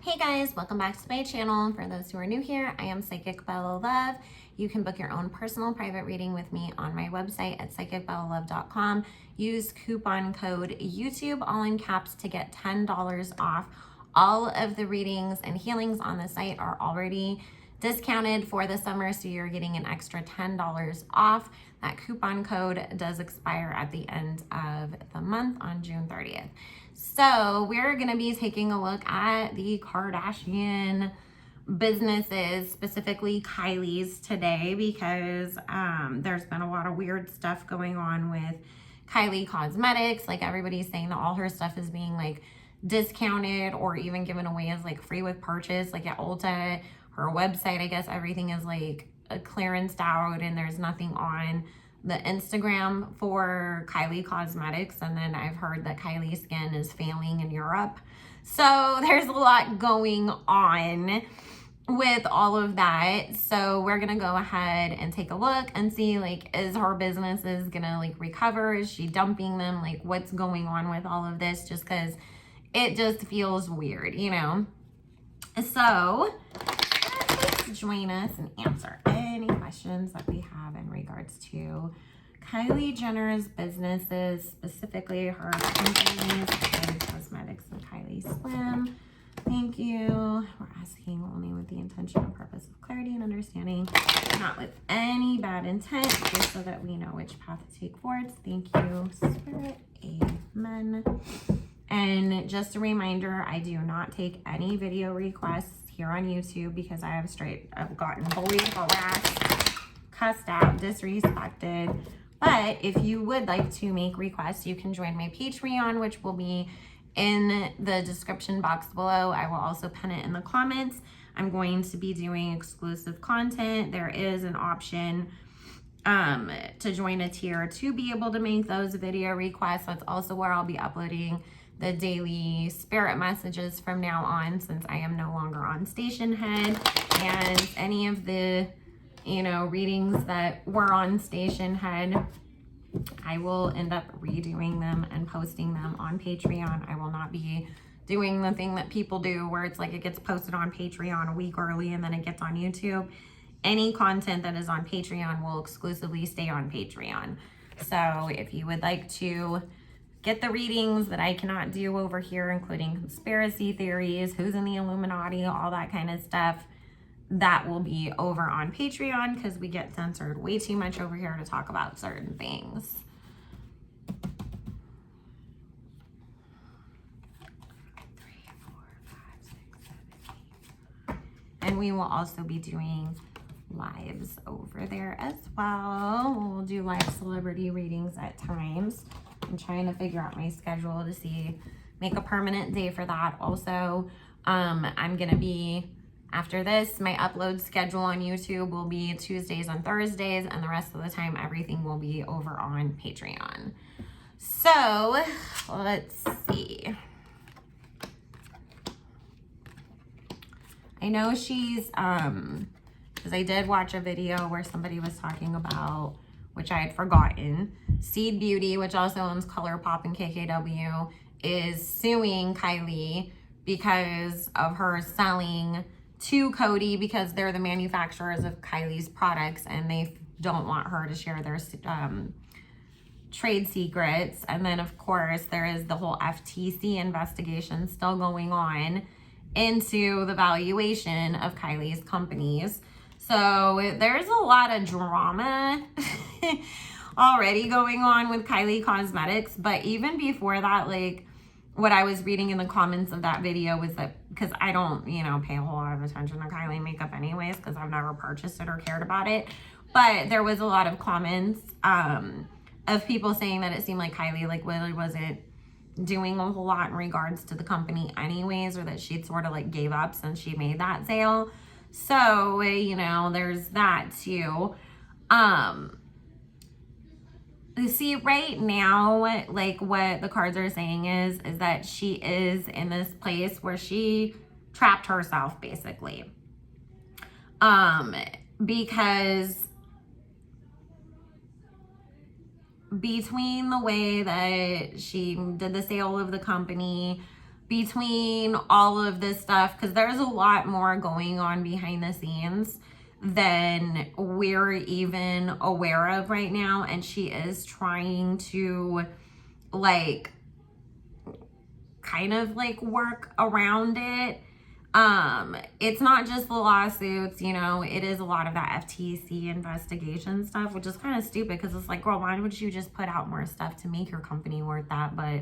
Hey guys, welcome back to my channel. For those who are new here, I am Psychic Bella Love. You can book your own personal private reading with me on my website at psychicbellalove.com. Use coupon code YouTube, all in caps, to get $10 off. All of the readings and healings on the site are already discounted for the summer, so you're getting an extra $10 off. That coupon code does expire at the end of the month on June 30th. So we're going to be taking a look at the Kardashian businesses, specifically Kylie's today, because there's been a lot of weird stuff going on with Kylie Cosmetics. Like, everybody's saying that all her stuff is being like discounted or even given away as like free with purchase, like at Ulta. Her website, I guess everything is like a clearanced out and there's nothing on the Instagram for Kylie Cosmetics. And then I've heard that Kylie Skin is failing in Europe. So there's a lot going on with all of that. So we're gonna go ahead and take a look and see, like, is her business is gonna like recover? Is she dumping them? Like, what's going on with all of this? Just because it just feels weird, you know? So let's join us and answer any questions that we have in regards to Kylie Jenner's businesses, specifically her companies, Kylie Cosmetics and Kylie Slim. Thank you. We're asking only with the intention and purpose of clarity and understanding, not with any bad intent, just so that we know which path to take forward. Thank you, Spirit. Amen. And just a reminder, I do not take any video requests here on YouTube because I've gotten bullied, harassed, cussed out, disrespected. But if you would like to make requests, you can join my Patreon, which will be in the description box below. I will also pin it in the comments. I'm going to be doing exclusive content. There is an option to join a tier to be able to make those video requests. That's also where I'll be uploading the daily spirit messages from now on, since I am no longer on Station Head. And any of the, you know, readings that were on Station Head, I will end up redoing them and posting them on Patreon. I will not be doing the thing that people do where it's like it gets posted on Patreon a week early and then it gets on YouTube. Any content that is on Patreon will exclusively stay on Patreon. So if you would like to get the readings that I cannot do over here, including conspiracy theories, who's in the Illuminati, all that kind of stuff, that will be over on Patreon, because we get censored way too much over here to talk about certain things. And we will also be doing lives over there as well. We'll do live celebrity readings at times. I'm trying to figure out my schedule to see, make a permanent day for that. Also, I'm gonna be, after this, my upload schedule on YouTube will be Tuesdays and Thursdays, and the rest of the time everything will be over on Patreon. So let's see. I know she's because I did watch a video where somebody was talking about, which I had forgotten, Seed Beauty, which also owns ColourPop and KKW, is suing Kylie because of her selling to Coty, because they're the manufacturers of Kylie's products and they don't want her to share their trade secrets. And then of course there is the whole FTC investigation still going on into the valuation of Kylie's companies. So there's a lot of drama already going on with Kylie Cosmetics. But even before that, like, what I was reading in the comments of that video was that, because I don't, you know, pay a whole lot of attention to Kylie makeup anyways, because I've never purchased it or cared about it. But there was a lot of comments of people saying that it seemed like Kylie, like, really wasn't doing a whole lot in regards to the company anyways, or that she'd sort of like gave up since she made that sale. So, you know, there's that too. See, right now, like, what the cards are saying is that she is in this place where she trapped herself, basically. Because between the way that she did the sale of the company, between all of this stuff, because there's a lot more going on behind the scenes than we're even aware of right now. And she is trying to like kind of like work around it. It's not just the lawsuits, you know, it is a lot of that FTC investigation stuff, which is kind of stupid because it's like, girl, why would you just put out more stuff to make your company worth that? But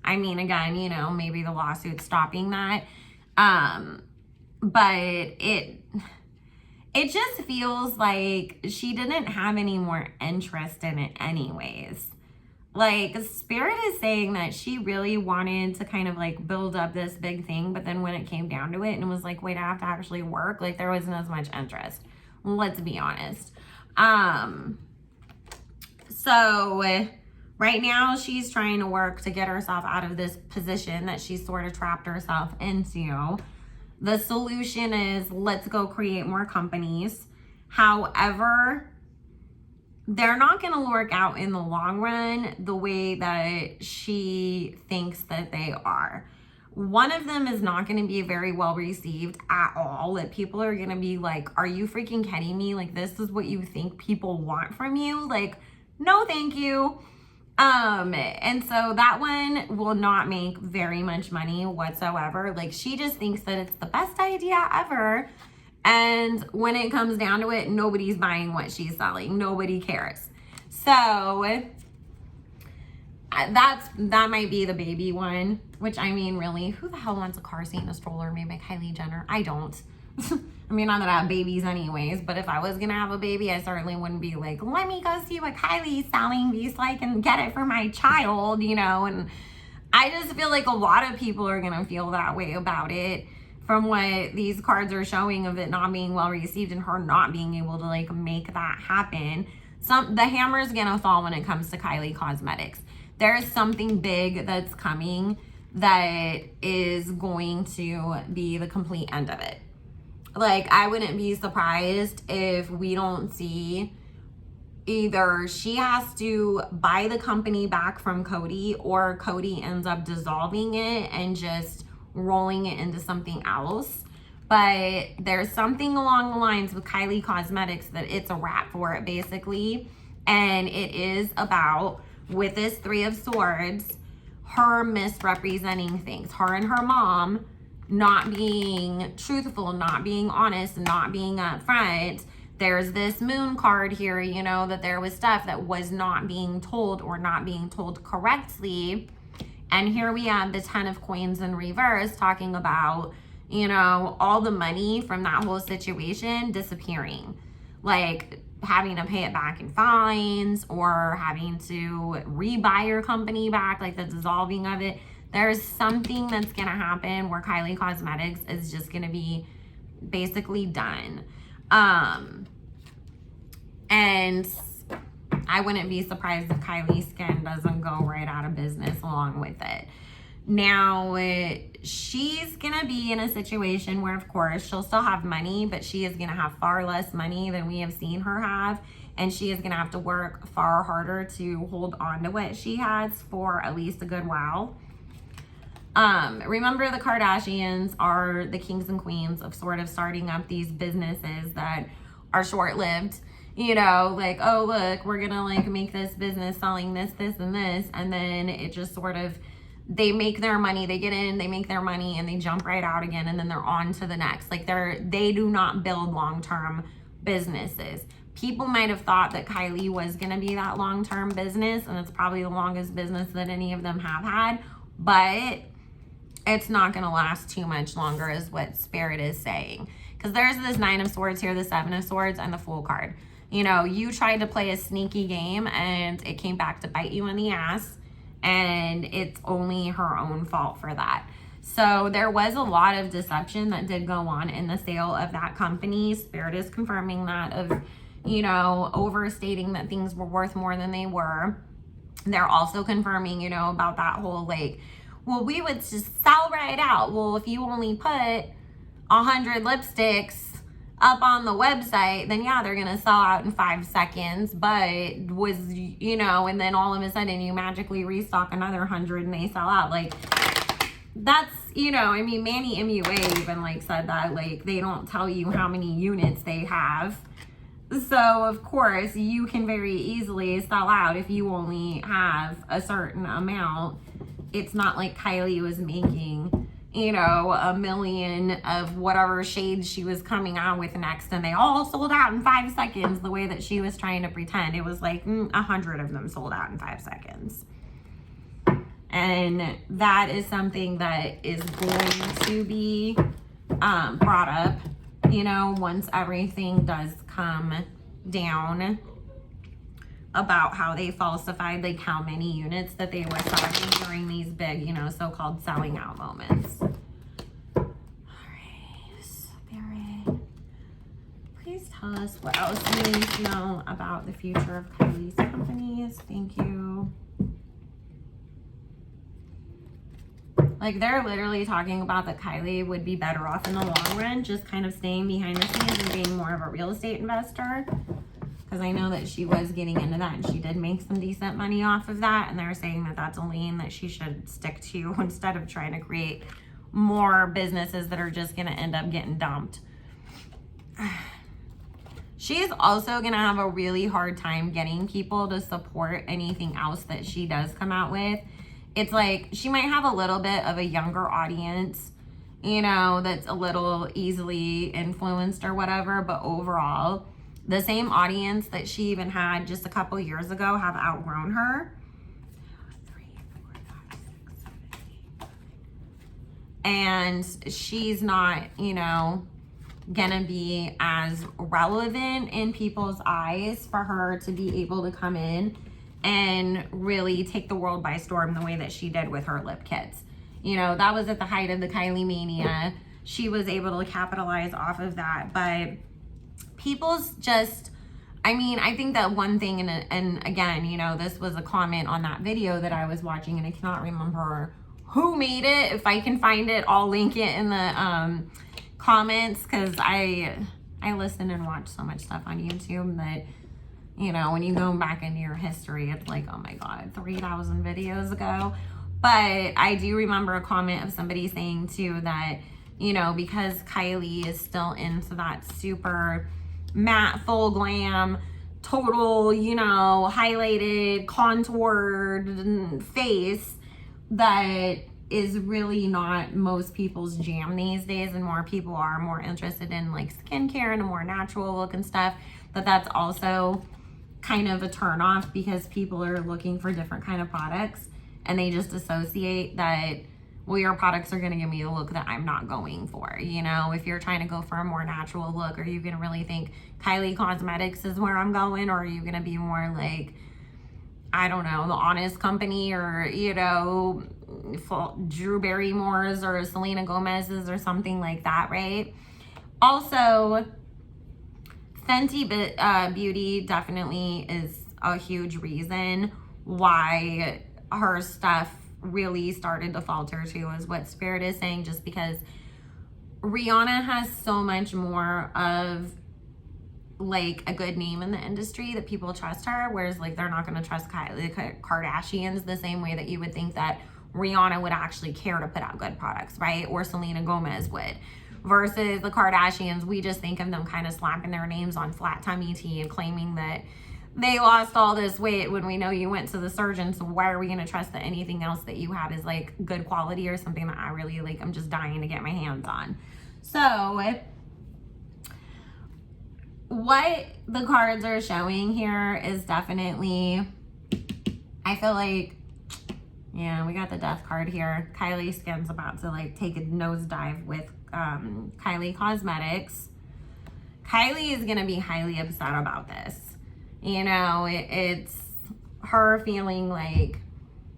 I mean, again, you know, maybe the lawsuit's stopping that. But it just feels like she didn't have any more interest in it anyways. Like, Spirit is saying that she really wanted to kind of like build up this big thing, but then when it came down to it and it was like, wait, I have to actually work, like there wasn't as much interest. Let's be honest. So right now she's trying to work to get herself out of this position that she's sort of trapped herself into. The solution is let's go create more companies. However, they're not going to work out in the long run the way that she thinks that they are. One of them is not going to be very well received at all. That people are going to be like, are you freaking kidding me? Like, this is what you think people want from you? Like, no, thank you. And so that one will not make very much money whatsoever. Like, she just thinks that it's the best idea ever. And when it comes down to it, nobody's buying what she's selling. Nobody cares. So that might be the baby one, which I mean, really, who the hell wants a car seat and a stroller made by Kylie Jenner? I don't. I mean, not that I have babies anyways, but if I was going to have a baby, I certainly wouldn't be like, let me go see what Kylie's selling these so I can get it for my child, you know? And I just feel like a lot of people are going to feel that way about it, from what these cards are showing of it not being well received and her not being able to like make that happen. The hammer's gonna fall when it comes to Kylie Cosmetics. There's something big that's coming that is going to be the complete end of it. Like, I wouldn't be surprised if we don't see either she has to buy the company back from Cody, or Cody ends up dissolving it and just rolling it into something else. But there's something along the lines with Kylie Cosmetics that it's a wrap for it, basically. And it is about, with this Three of Swords, her misrepresenting things. Her and her mom not being truthful, not being honest, not being upfront. There's this moon card here, you know, that there was stuff that was not being told or not being told correctly. And here we have the 10 of Coins in reverse, talking about, you know, all the money from that whole situation disappearing. Like having to pay it back in fines, or having to rebuy your company back, like the dissolving of it. There's something that's going to happen where Kylie Cosmetics is just going to be basically done. And I wouldn't be surprised if Kylie Skin doesn't go right out of business along with it. Now, she's going to be in a situation where, of course, she'll still have money, but she is going to have far less money than we have seen her have. And she is going to have to work far harder to hold on to what she has for at least a good while. Remember, the Kardashians are the kings and queens of sort of starting up these businesses that are short-lived. You know, like, oh, look, we're going to like make this business selling this, and this. And then it just sort of, they make their money, they get in, they make their money, and they jump right out again. And then they're on to the next. Like, they do not build long-term businesses. People might have thought that Kylie was going to be that long-term business, and it's probably the longest business that any of them have had. But it's not going to last too much longer, is what Spirit is saying. Because there's this 9 of Swords here, the 7 of Swords, and the Fool card. You know, you tried to play a sneaky game and it came back to bite you in the ass, and it's only her own fault for that. So there was a lot of deception that did go on in the sale of that company. Spirit is confirming that, of, you know, overstating that things were worth more than they were. They're also confirming, you know, about that whole like, well, we would just sell right out. Well, if you only put 100 lipsticks up on the website, then yeah, they're gonna sell out in 5 seconds. But was, you know, and then all of a sudden you magically restock another 100 and they sell out. Like, that's, you know, I mean, Manny MUA even like said that, like, they don't tell you how many units they have. So of course you can very easily sell out if you only have a certain amount. It's not like Kylie was making, you know, 1 million of whatever shades she was coming out with next, and they all sold out in 5 seconds the way that she was trying to pretend. It was like 100 of them sold out in 5 seconds. And that is something that is going to be brought up, you know, once everything does come down, about how they falsified like how many units that they were selling during these big, you know, so-called selling out moments. All right, Spirit, please tell us what else you need to know about the future of Kylie's companies. Thank you. Like, they're literally talking about that Kylie would be better off in the long run just kind of staying behind the scenes and being more of a real estate investor. Because I know that she was getting into that and she did make some decent money off of that. And they're saying that that's a lane that she should stick to instead of trying to create more businesses that are just going to end up getting dumped. She's also going to have a really hard time getting people to support anything else that she does come out with. It's like she might have a little bit of a younger audience, you know, that's a little easily influenced or whatever. But overall, the same audience that she even had just a couple years ago have outgrown her. 3, 4, 5, 6, 7, 8, 9. And she's not, you know, gonna be as relevant in people's eyes for her to be able to come in and really take the world by storm the way that she did with her lip kits. You know, that was at the height of the Kylie mania. She was able to capitalize off of that. But people's just, I mean, I think that one thing, and again, you know, this was a comment on that video that I was watching, and I cannot remember who made it. If I can find it, I'll link it in the comments, because I listen and watch so much stuff on YouTube that, you know, when you go back into your history, it's like, oh my God, 3,000 videos ago. But I do remember a comment of somebody saying too that, you know, because Kylie is still into that super matte, full glam, total, you know, highlighted, contoured face, that is really not most people's jam these days, and more people are more interested in like skincare and a more natural look and stuff. But that's also kind of a turn off, because people are looking for different kind of products, and they just associate that, well, your products are going to give me a look that I'm not going for. You know, if you're trying to go for a more natural look, are you going to really think Kylie Cosmetics is where I'm going? Or are you going to be more like, I don't know, the Honest Company, or, you know, Drew Barrymore's or Selena Gomez's or something like that, right? Also, Fenty Beauty definitely is a huge reason why her stuff really started to falter too, is what Spirit is saying, just because Rihanna has so much more of like a good name in the industry that people trust her, whereas like they're not going to trust Kylie Kardashians the same way that you would think that Rihanna would actually care to put out good products, right? Or Selena Gomez would. Versus the Kardashians, we just think of them kind of slapping their names on flat tummy tea and claiming that they lost all this weight when we know you went to the surgeon. So why are we going to trust that anything else that you have is like good quality or something that I really like, I'm just dying to get my hands on. So what the cards are showing here is definitely, I feel like, yeah, we got the death card here. Kylie Skin's about to like take a nosedive with Kylie Cosmetics. Kylie is going to be highly upset about this. You know, it's her feeling like,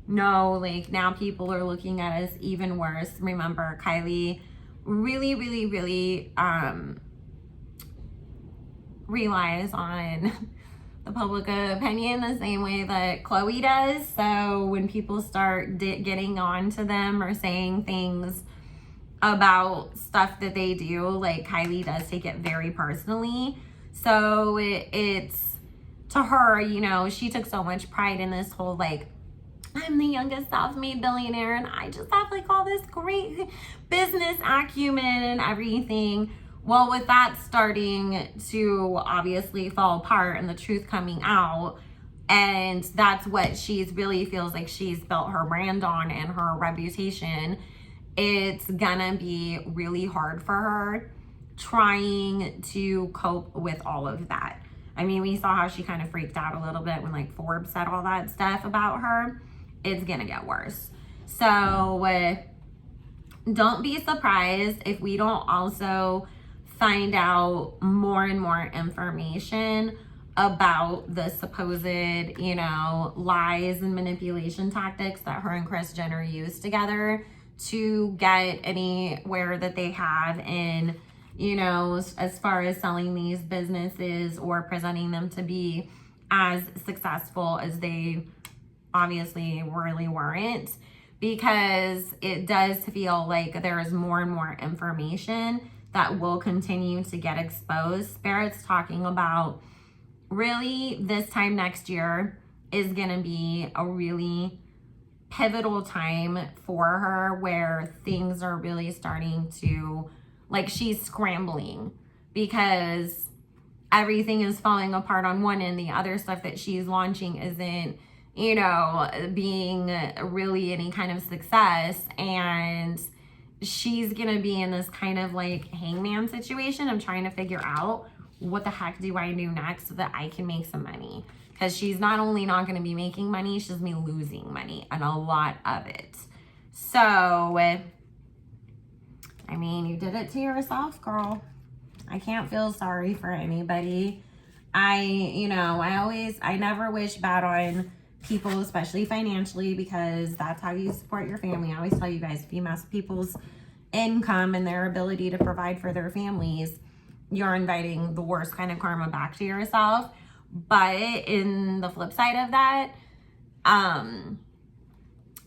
no, like now people are looking at us even worse. Remember, Kylie really, really, really relies on the public opinion the same way that Chloe does. So when people start getting on to them or saying things about stuff that they do, like Kylie does take it very personally. So it's to her, you know, she took so much pride in this whole like I'm the youngest self-made billionaire and I just have like all this great business acumen and everything. Well, with that starting to obviously fall apart and the truth coming out, and that's what she's really feels like she's built her brand on and her reputation, it's gonna be really hard for her trying to cope with all of that. I mean, we saw how she kind of freaked out a little bit when like Forbes said all that stuff about her. It's gonna get worse. So don't be surprised if we don't also find out more and more information about the supposed, lies and manipulation tactics that her and Kris Jenner used together to get anywhere that they have in, as far as selling these businesses or presenting them to be as successful as they obviously really weren't, because it does feel like there is more and more information that will continue to get exposed. Spirit's talking about really this time next year is going to be a really pivotal time for her where things are really starting to, like, she's scrambling because everything is falling apart on one end. The other stuff that she's launching isn't, being really any kind of success. And she's going to be in this kind of like hangman situation. I'm trying to figure out what the heck do I do next so that I can make some money. Because she's not only not going to be making money, she's going to be losing money, and a lot of it. So, I mean, you did it to yourself, girl. I can't feel sorry for anybody. I never wish bad on people, especially financially, because that's how you support your family. I always tell you guys, if you mess with people's income and their ability to provide for their families, you're inviting the worst kind of karma back to yourself. But in the flip side of that,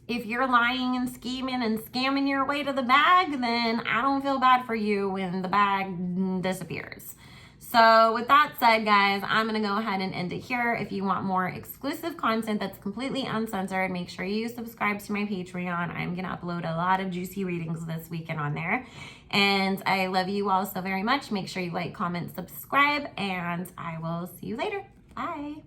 if you're lying and scheming and scamming your way to the bag, then I don't feel bad for you when the bag disappears. So with that said, guys, I'm going to go ahead and end it here. If you want more exclusive content that's completely uncensored, make sure you subscribe to my Patreon. I'm going to upload a lot of juicy readings this weekend on there. And I love you all so very much. Make sure you like, comment, subscribe, and I will see you later. Bye.